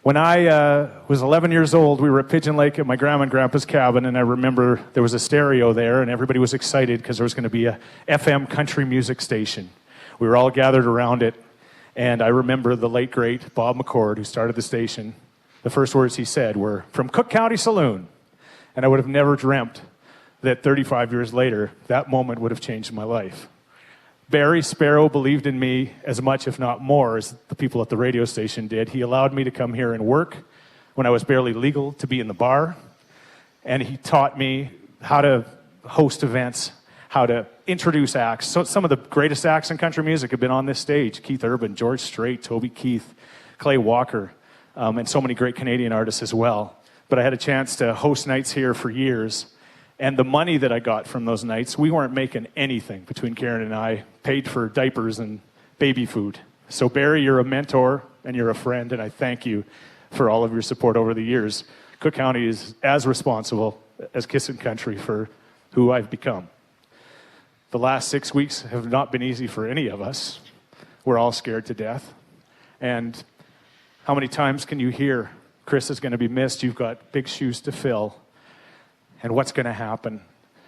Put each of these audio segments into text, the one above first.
When I was 11 years old, we were at Pigeon Lake at my grandma and grandpa's cabin, and I remember there was a stereo there, and everybody was excited because there was going to be a FM country music station. We were all gathered around it, and I remember the late, great Bob McCord, who started the station. The first words he said were, "From Cook County Saloon." And I would have never dreamt that 35 years later, that moment would have changed my life. Barry Sparrow believed in me as much, if not more, as the people at the radio station did. He allowed me to come here and work when I was barely legal to be in the bar. And he taught me how to host events, how to introduce acts. So some of the greatest acts in country music have been on this stage. Keith Urban, George Strait, Toby Keith, Clay Walker, and so many great Canadian artists as well. But I had a chance to host nights here for years. And the money that I got from those nights, we weren't making anything between Karen and I, paid for diapers and baby food. So Barry, you're a mentor and you're a friend, and I thank you for all of your support over the years. Cook County is as responsible as Kissin' Country for who I've become. The last 6 weeks have not been easy for any of us. We're all scared to death. And how many times can you hear, Chris is going to be missed, you've got big shoes to fill, and what's going to happen?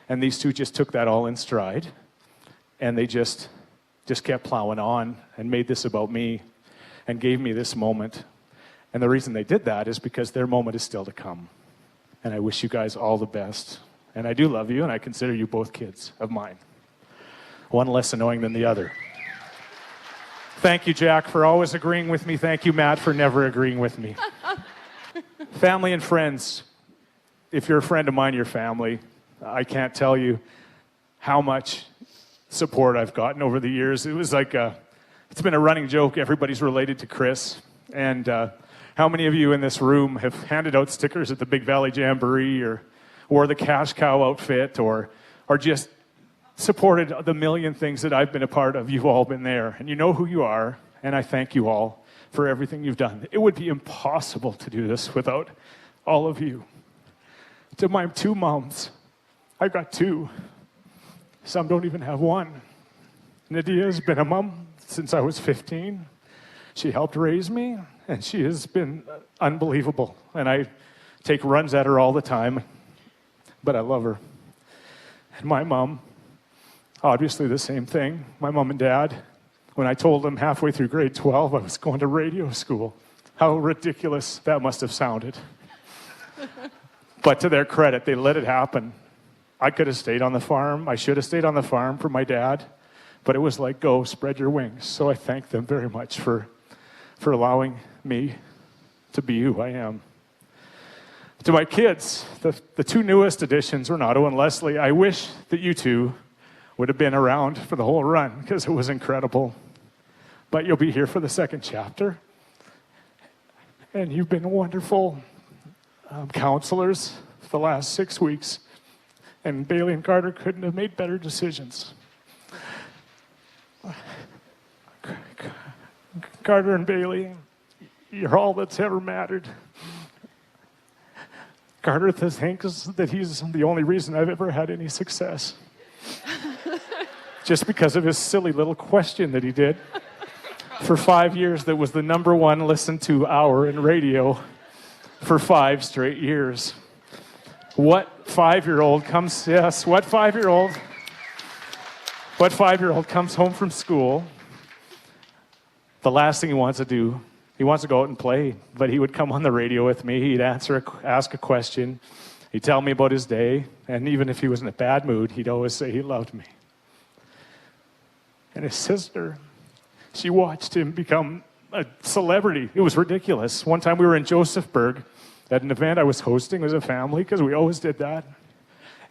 And these two just took that all in stride, and they just kept plowing on and made this about me and gave me this moment. And the reason they did that is because their moment is still to come. And I wish you guys all the best. And I do love you, and I consider you both kids of mine. One less annoying than the other. Thank you, Jack, for always agreeing with me. Thank you, Matt, for never agreeing with me. Family and friends. If you're a friend of mine, your family, I can't tell you how much support I've gotten over the years. It was like it's been a running joke. Everybody's related to Chris. And how many of you in this room have handed out stickers at the Big Valley Jamboree or wore the cash cow outfit or just supported the million things that I've been a part of? You've all been there. And you know who you are. And I thank you all for everything you've done. It would be impossible to do this without all of you. To my two moms, I've got two. Some don't even have one. Nydia's been a mom since I was 15. She helped raise me, and she has been unbelievable. And I take runs at her all the time, but I love her. And my mom, obviously the same thing. My mom and dad, when I told them halfway through grade 12 I was going to radio school, how ridiculous that must have sounded. But to their credit, they let it happen. I could have stayed on the farm. I should have stayed on the farm for my dad. But it was like, go, spread your wings. So I thank them very much for allowing me to be who I am. To my kids, the two newest additions, Renato and Leslie, I wish that you two would have been around for the whole run because it was incredible. But you'll be here for the second chapter. And you've been wonderful counselors for the last 6 weeks, and Bailey and Carter couldn't have made better decisions. Carter and Bailey, you're all that's ever mattered. Carter thinks that he's the only reason I've ever had any success. Just because of his silly little question that he did for 5 years that was the #1 listened to hour in radio for 5 straight years. What five-year-old comes home from school, the last thing he wants to do, he wants to go out and play, but he would come on the radio with me, he'd ask a question, he'd tell me about his day, and even if he was in a bad mood, he'd always say he loved me. And his sister, she watched him become a celebrity. It was ridiculous. One time we were in Josephburg at an event I was hosting as a family, because we always did that.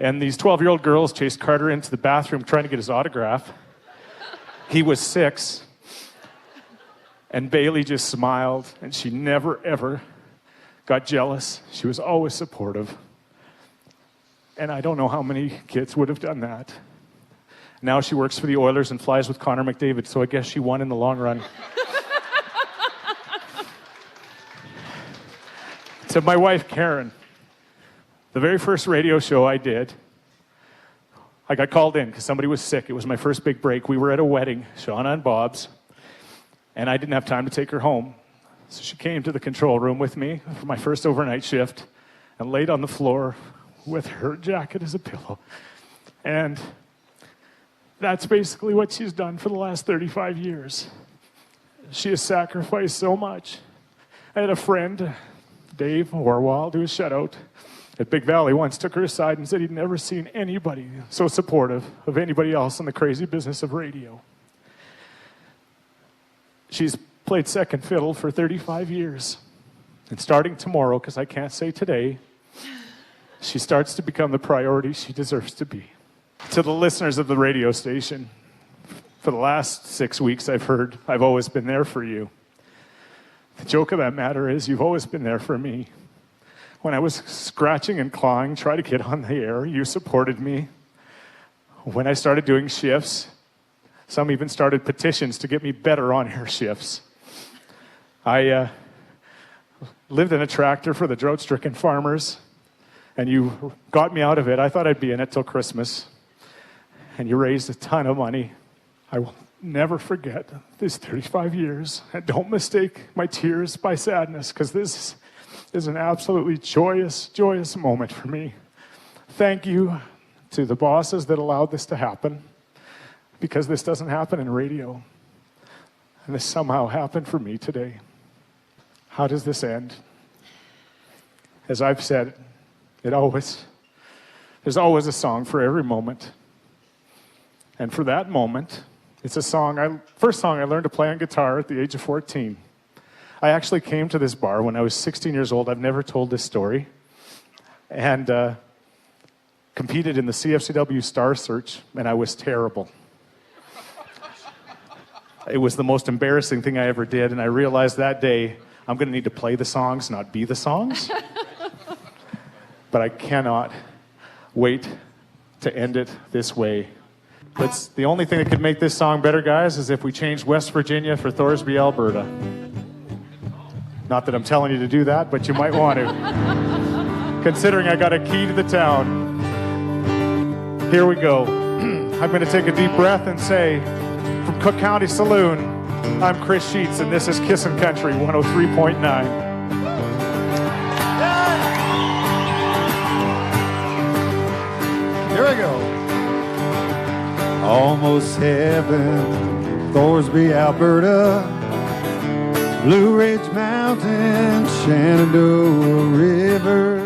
And these 12-year-old girls chased Carter into the bathroom trying to get his autograph. He was 6. And Bailey just smiled, and she never, ever got jealous. She was always supportive. And I don't know how many kids would have done that. Now she works for the Oilers and flies with Connor McDavid, so I guess she won in the long run. To my wife, Karen, the very first radio show I did, I got called in because somebody was sick. It was my first big break. We were at a wedding, Shauna and Bob's, and I didn't have time to take her home. So she came to the control room with me for my first overnight shift and laid on the floor with her jacket as a pillow. And that's basically what she's done for the last 35 years. She has sacrificed so much. I had a friend, Dave Orwald, who was shut out at Big Valley, once took her aside and said he'd never seen anybody so supportive of anybody else in the crazy business of radio. She's played second fiddle for 35 years. And starting tomorrow, because I can't say today, she starts to become the priority she deserves to be. To the listeners of the radio station, for the last 6 weeks I've heard, I've always been there for you. The joke of that matter is you've always been there for me. When I was scratching and clawing, trying to get on the air, you supported me. When I started doing shifts, some even started petitions to get me better on air shifts. I lived in a tractor for the drought-stricken farmers, and you got me out of it. I thought I'd be in it till Christmas, and you raised a ton of money. I will never forget these 35 years, and don't mistake my tears by sadness, because this is an absolutely joyous, joyous moment for me. Thank you to the bosses that allowed this to happen, because this doesn't happen in radio, and this somehow happened for me today. How does this end? As I've said, there's always a song for every moment. And for that moment, it's a song, first song I learned to play on guitar at the age of 14. I actually came to this bar when I was 16 years old. I've never told this story. And competed in the CFCW Star Search, and I was terrible. It was the most embarrassing thing I ever did, and I realized that day I'm going to need to play the songs, not be the songs. But I cannot wait to end it this way. That's the only thing that could make this song better, guys, is if we changed West Virginia for Thorsby, Alberta. Not that I'm telling you to do that, but you might want to. Considering I got a key to the town. Here we go. I'm going to take a deep breath and say, from Cook County Saloon, I'm Chris Scheetz, and this is Kissin' Country 103.9. Here we go. Almost heaven, Thorsby, Alberta, Blue Ridge Mountain, Shenandoah River.